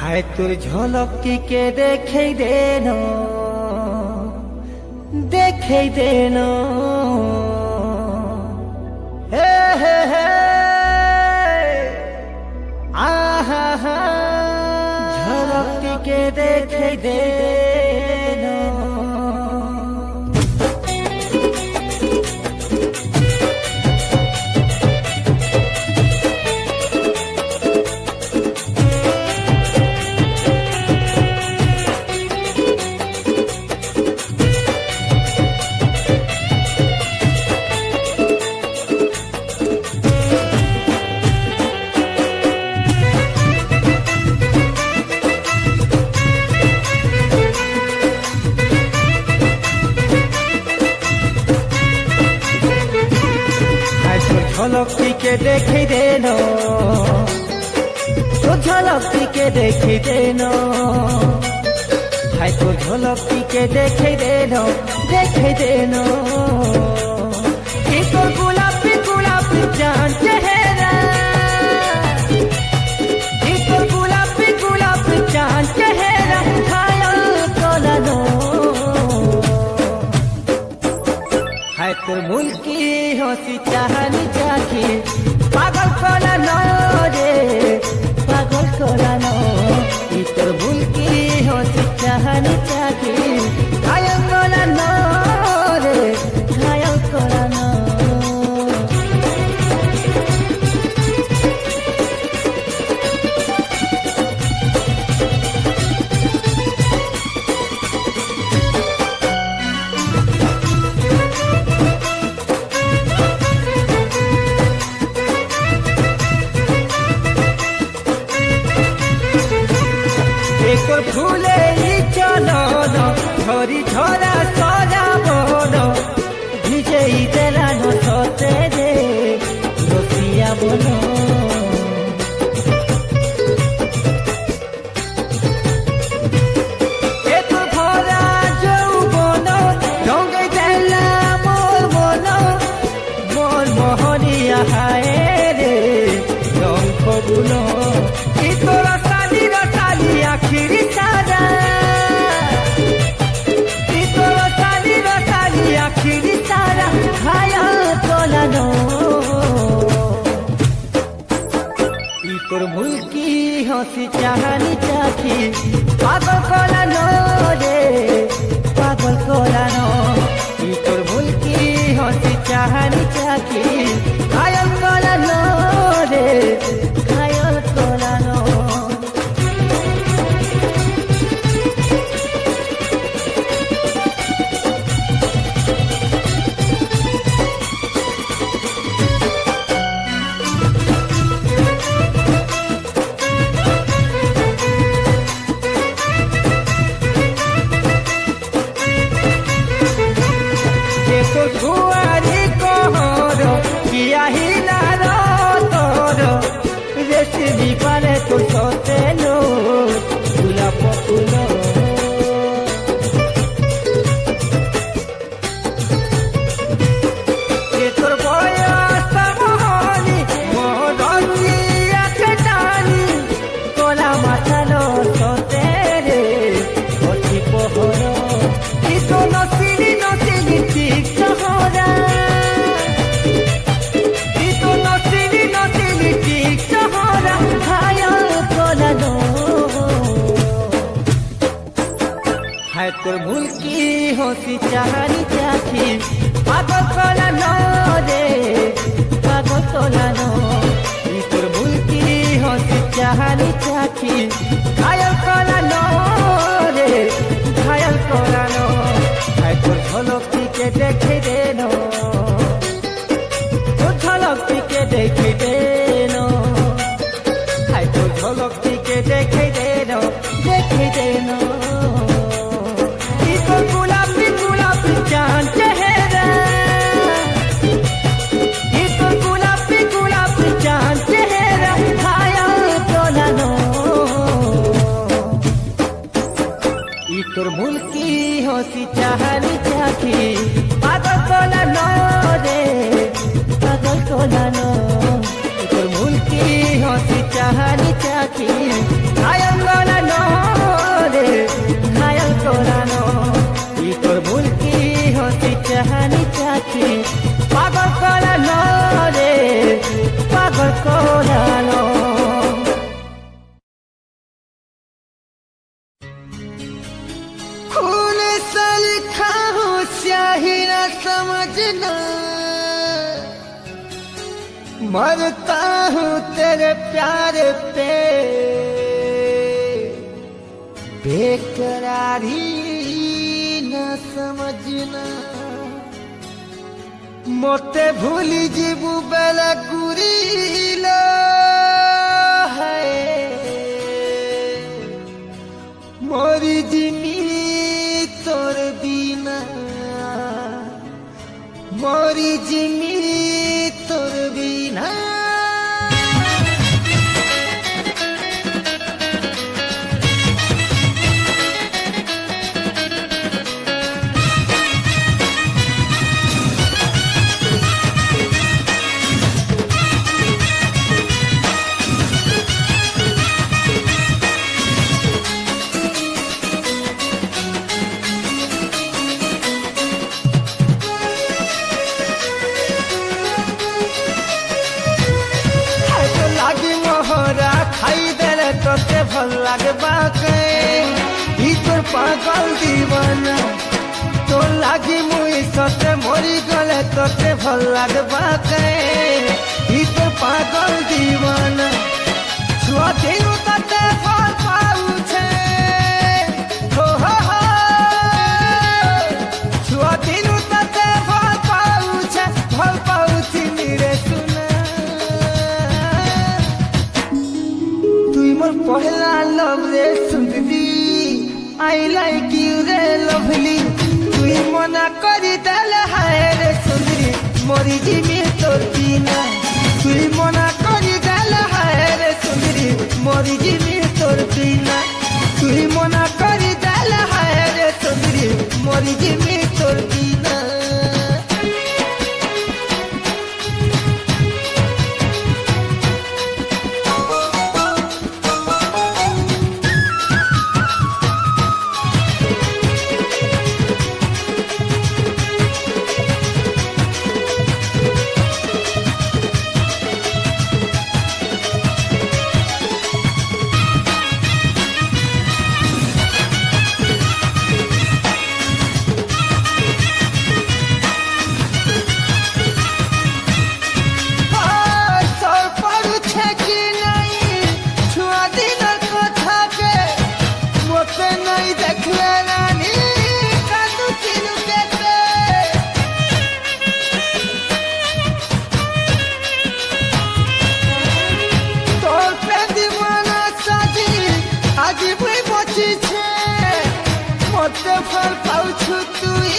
हाय তোর ঝলক টিকে দেখেই দেন দেখেই দেন হে হে হে আহা হা ঝলক টিকে দেখেই দেন झलक टिके देखी देनो तो झलक टिके देखी देनो हाय तो झलक टिके देखी देनो कि तो गुलाबी गुलाबी जान चेहरा कि तो गुलाबी गुलाबी जान चेहरा घायल कोलानो हाय तोर मुल्की हंसी चाहनी चाखी पागल कोलानो रे पागल कोलानो ई तोर मुल्की हंसी चाहनी चाखी घायल कोलानो रे घायल कोलानो তোর ফুলে চলন ঝরি ঝরা সরা বন ভিজেই দেলানো সতে রে রসিয়া বন তোর ভরা যৌবন রঙে দেলা মোর মন মোর মোহনিয়া হায় রে রং ফগুন কি তোরা आखिरी सारा आखिरी सारा घायल कोलानो ई तोर मुल्की हंसी चाहनी चाखी पागल कोलानो रे पागल कोलानो ई तोर मुल्की हंसी चाहनी चाखी घायल कोलानो रे घायल कोलानो धुआरी कहर किया हिला तोर रेसिपी पारे तो सते लो गुलाब फूल তোর বয়স মোহনি মরিয়া খেটানি কলা মাথানো সতে রে অতি পহর কি তো নসিলি নসিলি ঠিক সহরা কি তো নসিলি নসিলি ঠিক সহরা ঘায়াল কোলানো হায় তোর মুলকি হসি চাহানি চাখি পাগল কোলানো রে পাগল কোলানো ই তোর মুলকি হসি চাহানি চাখি ঘায়াল কোলানো রে ঘায়াল কোলানো হায় তোর ঝলক টিকে দেখে দেনো তোর ঝলক টিকে দেখে দেনো হায় তোর ঝলক টিকে দেখে দেনো কি তোর গুলাবি গুলাবি জান চেহারা কি তোর গুলাবি গুলাবি জান চেহারা ঘায়াল কোলানো ই তোর মুলকি হসি চাহানি চাখি পাগল কোলানো রে পাগল কোলানো তোর মুলকি হসি চাহানি চাখি ঘায়াল কোলানো समझना, मरता हूँ तेरे प्यार पे, बेकरारी न समझना। मोते भूली जीबू बेला गुरीला है, मोरी जिमी तोर बिना, मोरी जिमी तोर बिना। खाई देले तोते भल लागे बाके, ई तोर पागल दीवाना। तो लागी मुई सते मरी गले तोते भल लागे बाके, ई तोर पागल दीवाना। छुआ दिनु तते फल पाउछे, हो छुआ दिनु तते फल पाउछे, फल पाउछि मेरे सुना। मोर पहला लव रे सुंदरी, आई लाइक यू रे लवली। तुई मना करी देले हाय रे सुंदरी, मोरी जिमी तोर बिना। तुई मना करी देले हाय रे सुंदरी, मोरी जिमी तोर बिना। तुई मना करी देले हाय रे सुंदरी, मोरी जिमी तोर बिना। फल पाउछु तुई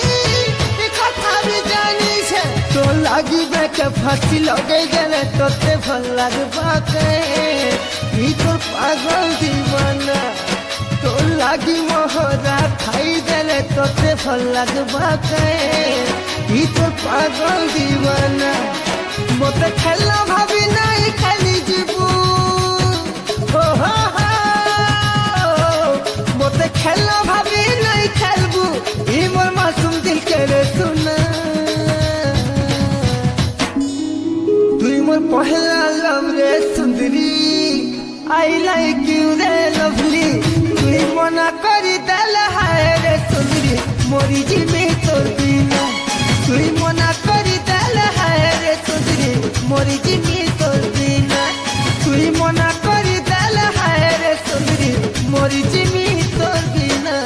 कथा भी जानी छे। तो लागी बेके फांसी लगे गेले तोते भल लागबा के, ई तो पागल दीवाना। तो लागी मोहरा खाई देले तोते भल लागबा के, ई तो पागल दीवाना। मोते खेलना भाभी नहीं खेली जीबू, हो मोते खेलना भाभी नहीं खेलबू, ई मोर मासूम दिल के रे सुना। तुई मोर पहला लव रे सुंदरी, आई लाइक यू रे लवली। तुई मना करी देले हाय रे सुंदरी, मोरी जिमी तोर बिना। तुई मना करी देले हाय रे सुंदरी, मोरी जिमी तोर बिना। तुई मना करी देले हाय रे सुंदरी, मोरी जिमी तोर बिना।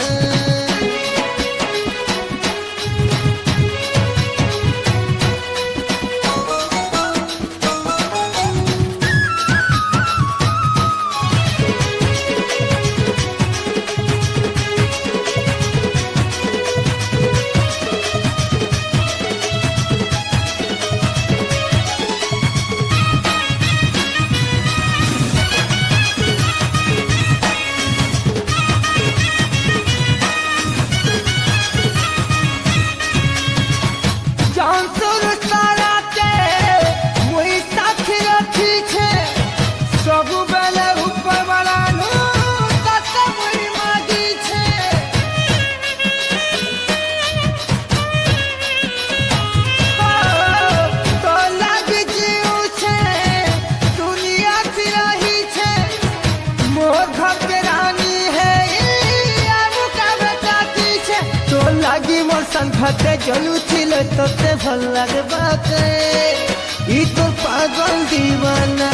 हाथे जलू थिले तोते भल लागबा के ई तो पागल दीवाना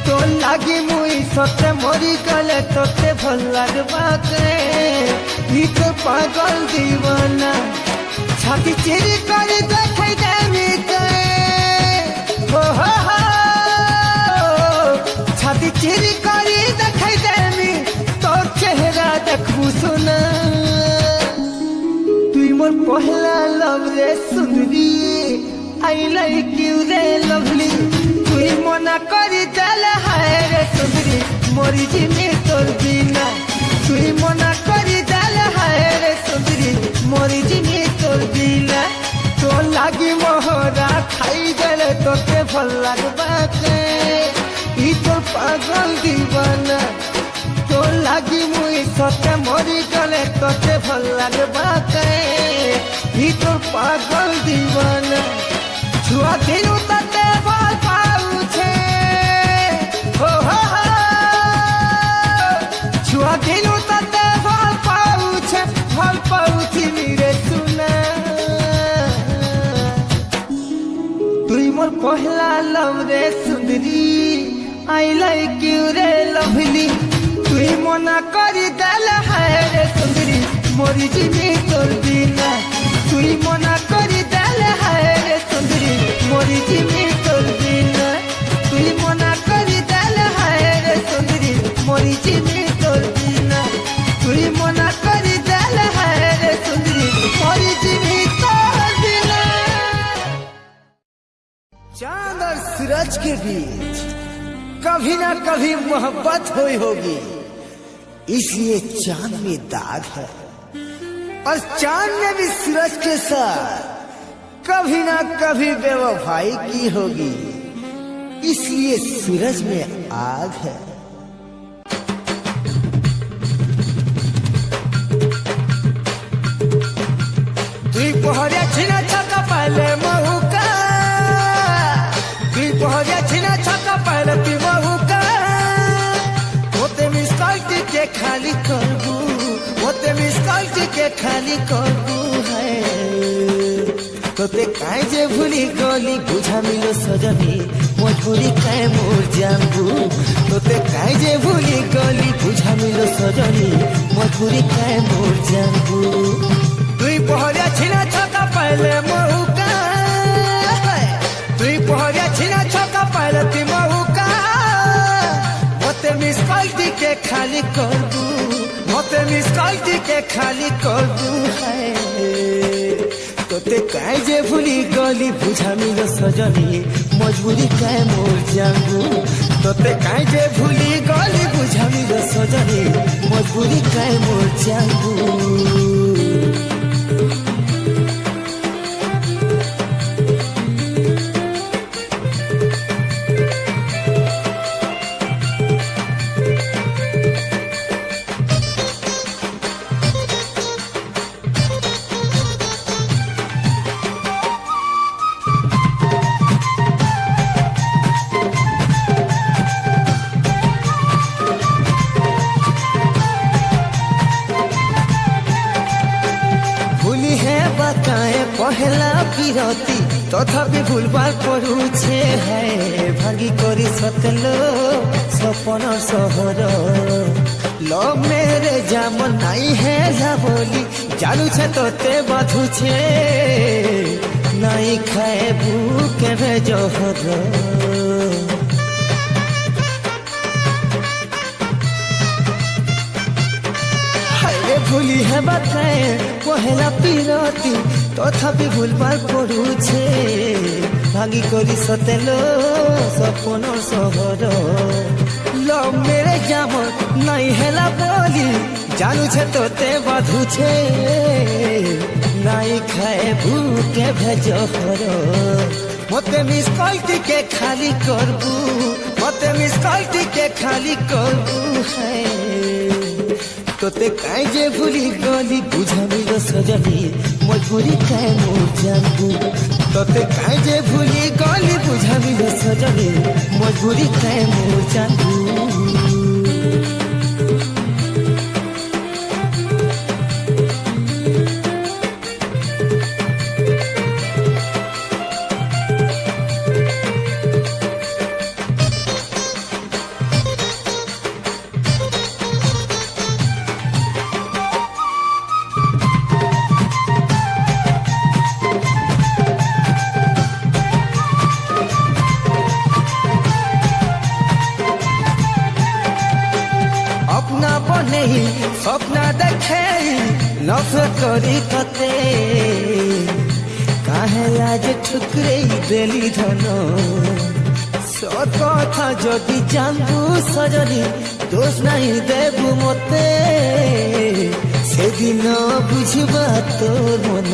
तो लागी मुई सते मरी गले तोते भल लागबा के ई तो पागल दीवाना छाती चिरी कर देखाई देमी के हो छाती चिरी कर देखाई देमी तोर चेहरा देखबू सुना तुई मोर पहला लव रे सुंदरी आई लाइक यू रे लवली तुई मना करी देले हाय रे सुंदरी मोरी जिमी तोर बिना तुई मना करी देले हाय रे सुंदरी मोरी जिमी तोर बिना तो लागी मोहरा खाई देले तोते भल लागबा के ई तोर पागल दीवाना तो लागी मुई सते मरी गले तोते भल लागबा के ई तोर पागल दीवाना छुआ दिलू तते भल पाउछे हो छुआ दिलू तते भल पाउछि रे सुना तुई मोर पहला लव रे सुंदरी आई लाइक यू रे लवली तुई मना करी देले हाय रे सुंदरी मोरी जिमी तोर बिना तुई मना करी देले हाय रे सुंदरी मोरी जिमी तोर बिना तुई मना करी देले हाय रे सुंदरी मोरी जिमी तोर बिना तुई मना करी देले हाय रे सुंदरी मोरी जिमी तोर बिना। चांद और सूरज के बीच कभी ना कभी मोहब्बत हुई होगी इसलिए चांद में दाग है और चांद ने भी सूरज के साथ कभी ना कभी बेवफाई की होगी इसलिए सूरज में आग है। तुई पहरिया छिना छका पहले महू का तुई पहरिया छिना छका पहले ती महू का होते मिस कॉल के खाली करबू होते मिस कॉल के खाली करबू है तोते काहे जे भूली गली बुझा मिलो सजनी मजबूरी काहे मोर जानबू तोते काहे जे भूली गली बुझा मिलो सजनी मजबूरी काहे मोर जानबू तुई पहरिया छिना छका पहले महुका तुई पहरिया छिना छका पहले ती महुका होते मिस कॉल के खाली करबू होते मिस कॉल के खाली करबू है तोते काहे जे भूली गली बुझा मिलो सजनी मजबूरी काहे मोर जानबू तोते काहे जे भूली गली बुझा मिलो सजनी मजबूरी काहे मोर जानबू। पहला बिरती तथापि भूलबार पड़ुछे है भांगी करी सतलो सपन सहर लव मेरे जाम नाई है बोली जानू छे तोते बाधुछे नाई खाए भूखे जहर भूली है बताए पहला पिरती तथापि भूलबार पड़ुछे भांगी करी सतेलो सपन सहर लव मेरे जाम नहीं हेला बोली जानू छे तोते बाधुछे नाई खाए भूखे जहर मते मिस कॉल के खाली करबू मते मिस कॉल के खाली करबू है तोते काहे जे भूली गली बुझा मिलो सजनी मजबूरी काहे मोर जानबू तोते काहे जे भूली गली बुझा मिलो सजनी मजबूरी काहे मोर जानबू। अपना बने स्वप्न देखे नफरत करी तते काहे आज ठुकरे देली धन सत कथा जदि जानबू सजनी दोष नहीं देबू मते से दिन बुझबा तोर मन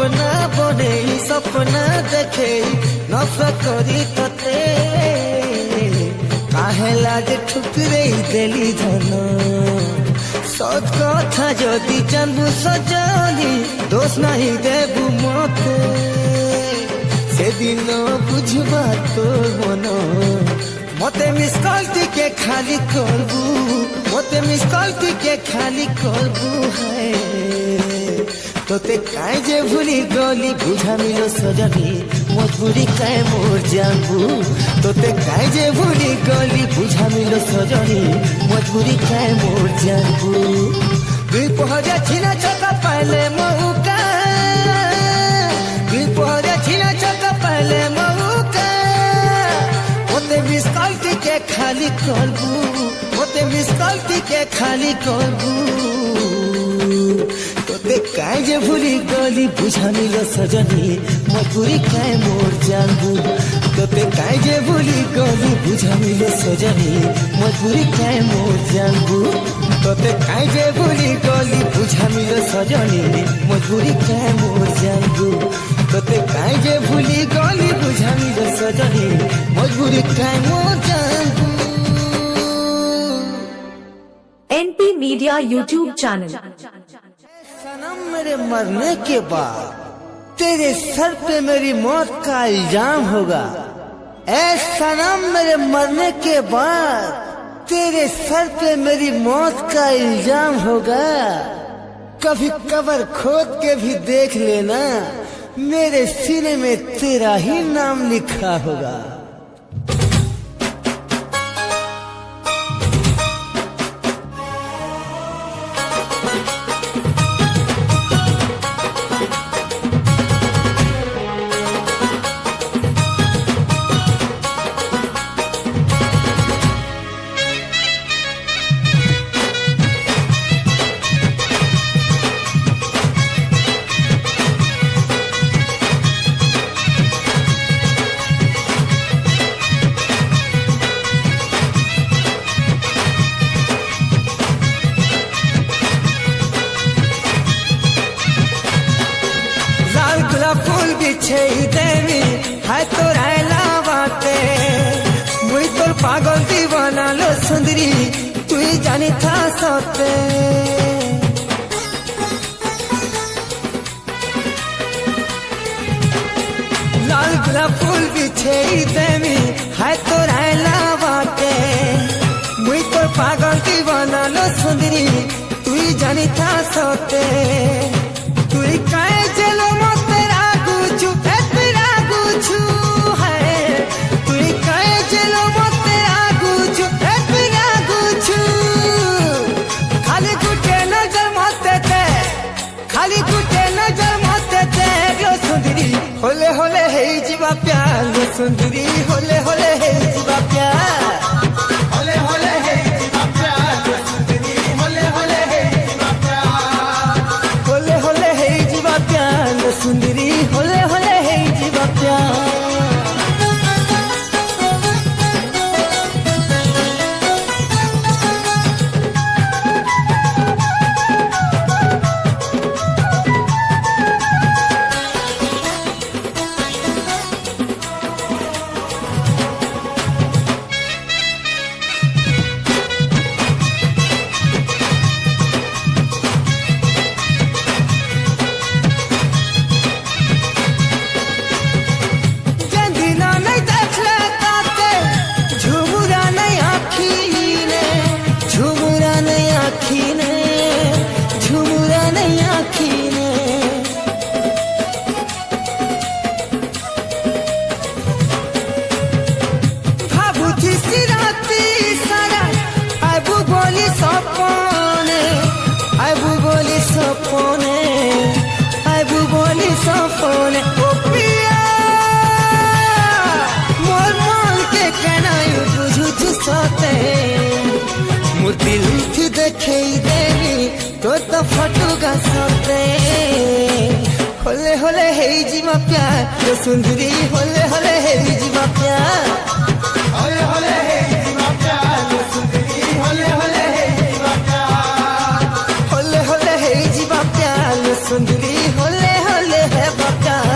अपना बने सपना देखे नफरत करी तते काहे लागे ठुकरे देली धन सत कथा जदि जानबू सजनी दोष नहीं देबू मते से दिन बुझबा तोर मन मते मिस कॉल के खाली करबू मते मिस कॉल के खाली करबू है तोते काहे जे भूली गली बुझा मिलो सजनी मजबूरी काहे मोर जानबू तोते काहे जे भूली गली बुझा मिलो सजनी मजबूरी काहे मोर जानबू दुई पहरा छिना चका पहले मौका दुई पहरा छिना चका पहले मौका मोते मिस कॉल के खाली करबू मोते मिस कॉल के खाली करबू तोते काहे जे भूली गली बुझा मिलो सजनी मजबूरी काहे मोर जानबू तोते काहे जे भूली गली बुझा मिलो सजनी मजबूरी काहे मोर जानबू तोते काहे जे भूली गली बुझा मिलो सजनी मजबूरी काहे मोर जानबू तोते काहे जे भूली गली बुझा मिलो सजनी मजबूरी काहे मोर जानबू। NP media YouTube channel. सनम मेरे मरने के बाद तेरे सर पे मेरी मौत का इल्जाम होगा ऐ सनम मेरे मरने के बाद तेरे सर पे मेरी मौत का इल्जाम होगा कभी कब्र खोद के भी देख लेना मेरे सीने में तेरा ही नाम लिखा होगा। फूल बिछे देवी है तो रायला बाते मुई तोर पागल दीवाना लो सुंदरी तू ही जानी था सोते लाल गुलाब फूल बिछे देवी है तो रायला बाते मुई तोर पागल दीवाना लो सुंदरी तू ही जानी था सोते तू ही काहे चलो होले होले हे जीवा प्यार लो सुंदरी होले होले हे जीवा प्यार होले होले हे जीवा प्यार लो सुंदरी होले होले हे जीवा प्यार होले होले हे जीवा प्यार लो सुंदरी होले होले हे जीवा प्यार। लो सुंदरी होले होले हे जीवा प्यार होले होले हे जीवा प्यार लो सुंदरी होले होले हे जीवा प्यार होले होले हे जीवा प्यार लो सुंदरी होले होले हे प्यार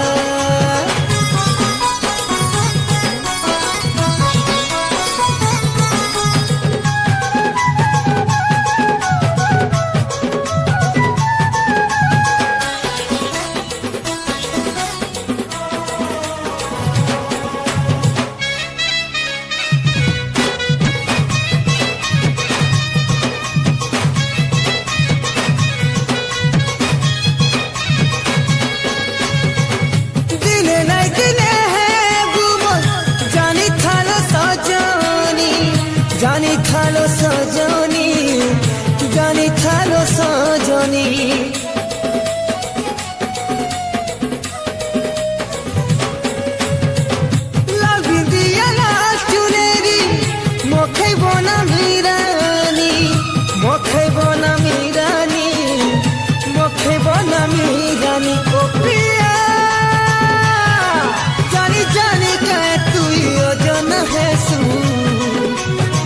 जानी खालो सजनी लाल बिंदिया लाल चुनेरी मोखे बोना मीरानी मोखे बोना मीरानी मोखे बोना मीरानी को प्रिया जानी जानी कह तू योजन है सू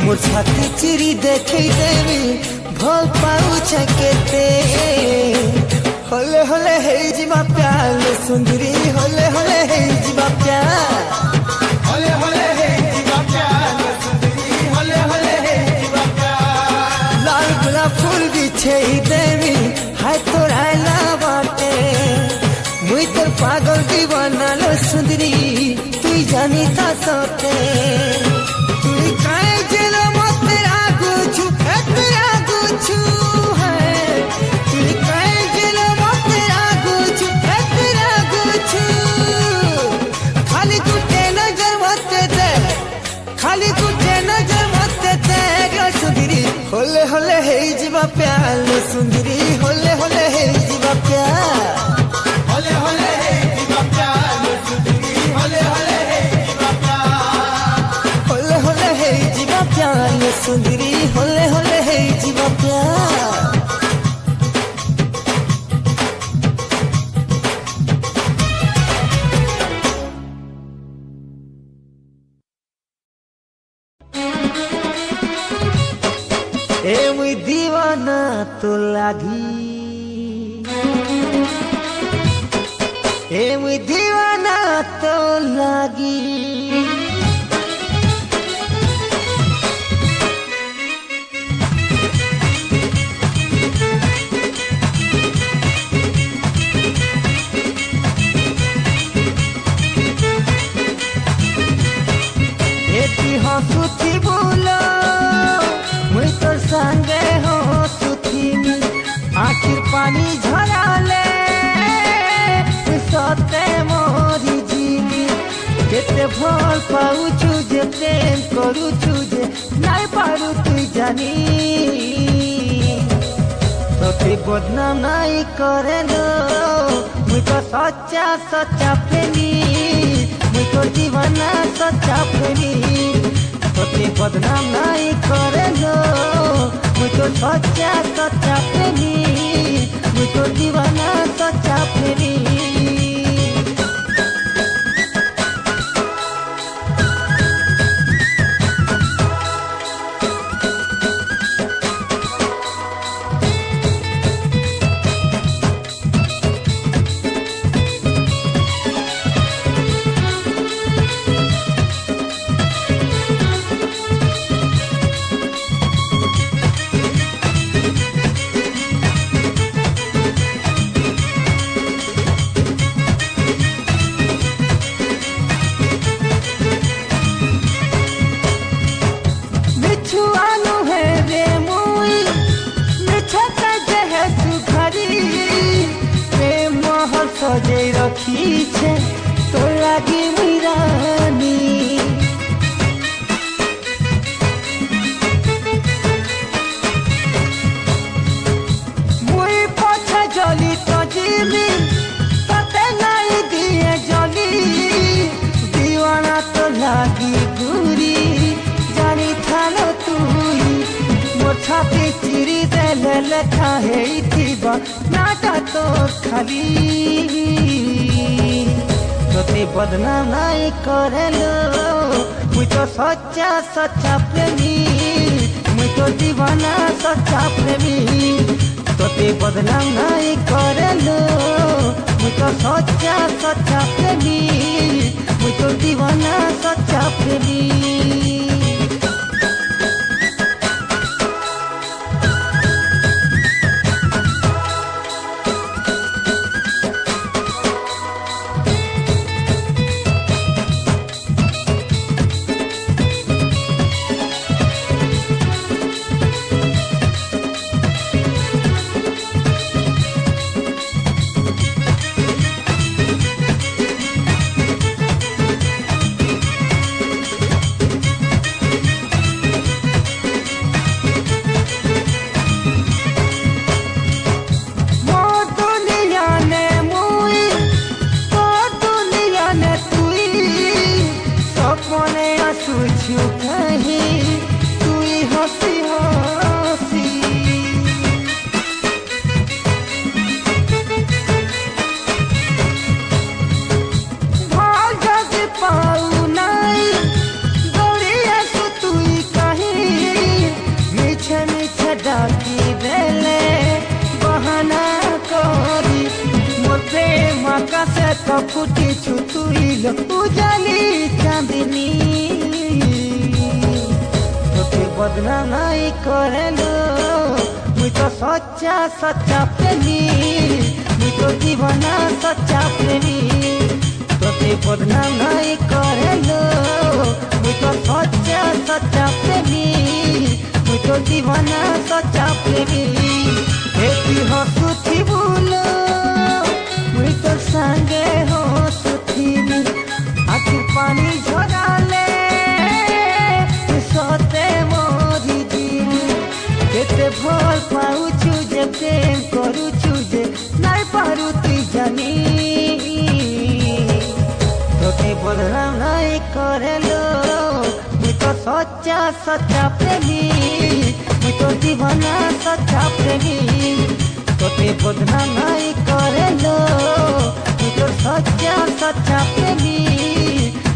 मोर छाती चिरी देखे देवी भल पाउछ केते होले होले हे जीवा प्यार लो सुंदरी होले होले हे जीवा प्यार होले होले हे जीवा प्यार लो सुंदरी होले होले हे जीवा प्यार लाल गुलाब फूल बिछे देवी हाय तोरा लावाटे मुई तोर पागल दीवाना लो सुंदरी तू जानी ता सोते तू काहे जेलो मत तेरा कुछ है तू काहे जेलो मत तेरा कुछ खाली कुटे नजर मत दे खाली कुटे नजर मत दे लो सुंदरी होले होले हे जीवा प्यार लो सुंदरी होले होले हे जीवा प्यार होले होले हे जीवा प्यार लो सुंदरी होले होले हे जीवा प्यार होले होले हे जीवा प्यार लो सुंदरी होले होले हे जीवा प्यार ए मुई दीवाना तो लागी ए मुई दीवाना तो लागी हंसुथी बोलो मुई तोर संगे हंसुथी आखिर पानी झराले सते मोरी जीवी केते भल पाउछु जे प्रेम करूछु जे नाइ पारु तुई जानी तोते बदनाम नाइ करे नो मुई तो सच्चा सच्चा प्रेमी मुई तो दीवाना सच्चा प्रेमी तोते बदनाम नाइ करे नो मुई तो सच्चा सच्चा प्रेमी मुई तो दीवाना सच्चा प्रेमी सजे रखी छे तो लागी मीरानी मुई पछे जली तो जीवी तते नहीं दिए जली दीवाना तो लागी गुरी जानी थालो तुई मोर छाती चिरी देले लेखा हेइथिबा नाटा तो खाली तोते तोते बदनाम नहीं करेलो मुई तो सच्चा सच्चा प्रेमी मुई तो दीवाना सच्चा प्रेमी तोते बदनाम नहीं करेलो मुई तो सच्चा सच्चा प्रेमी मुई तो दीवाना सच्चा प्रेमी फुटी छुतुइल उजाली चांदनी तोते बदनाम नहीं करेलो मुई तो सच्चा सच्चा प्रेमी मुई तो दीवाना सच्चा प्रेमी तोते बदनाम नहीं करेलो मुई तो सच्चा सच्चा प्रेमी मुई तो दीवाना सच्चा प्रेमी एती हसुथी बोलो मुई तो संगे हो सुथीनी आखिर पानी झराले सोते मोरी जीनी केते भल पाउछु जे प्रेम करूछु जे नाई पारुती जानी तोते बदनाम नहीं करेलो मुई तो सच्चा सच्चा प्रेमी मुई तो दीवाना सच्चा प्रेमी तोते बदनाम नहीं करेलो मुई तो सच्चा सच्चा प्रेमी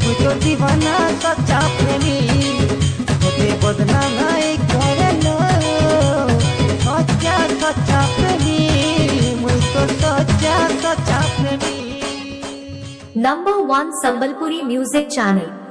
मुई तो दीवाना सच्चा प्रेमी तोते बदनाम नहीं करेलो सच्चा सच्चा प्रेमी मुई तो सच्चा सच्चा प्रेमी Number 1 Sambalpuri Music Channel